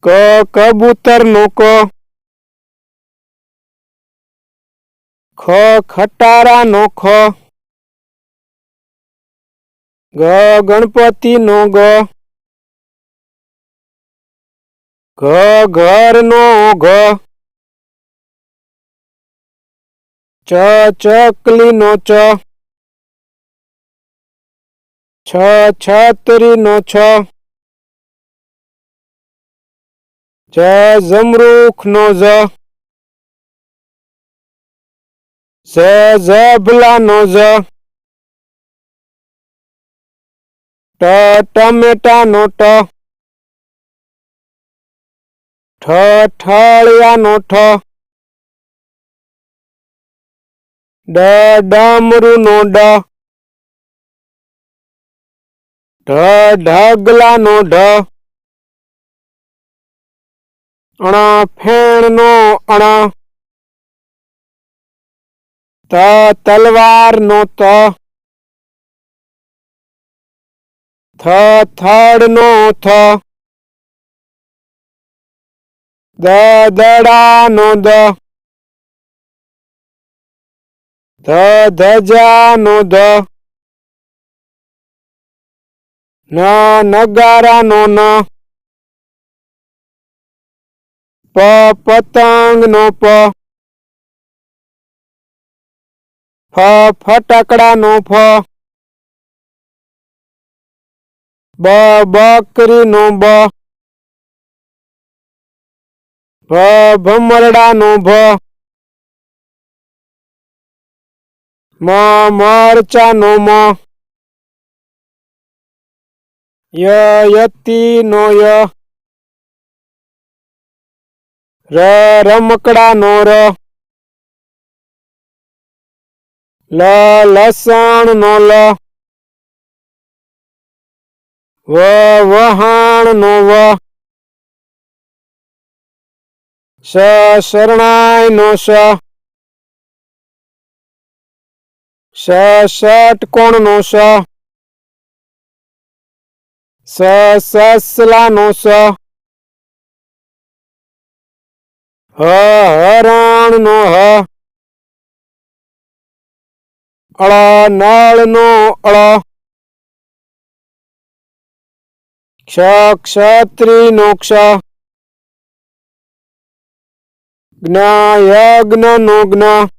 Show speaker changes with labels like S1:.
S1: કબૂતર નો ક, ખટારા નો ખ, ગણપતિ નો ગ, ઘર નો ઘ, ચકલી નો ચ, છતરી નો છ, જમરૂખ નો જ, ઝબલા નો જ, ટમેટા નો ટ, ઠળિયા નો ઠ, ડમરું નો ડ, ઢગલા નો ઢ, ફેણ નો અણ, તલવાર નો ત, થડ નો થ, દડા નો દ, ધજા નો ધ, નગારા નો ન, પતંગ નો પ, ફટાકડા નો ફ, બકરી નો બ, ભમરડા નો ભ, મરચા નો મ, યતી નો ય, રમકડા નો ર, લસણ નો લ, વહાણ નો વ, શરણાઈ નો શ, ષટકોણ નો શ, સસલા નો સ, હરણ નો હ, નળ નો અળ, ક્ષત્રિય નો ક્ષ, યજ્ઞ નો જ્ઞ,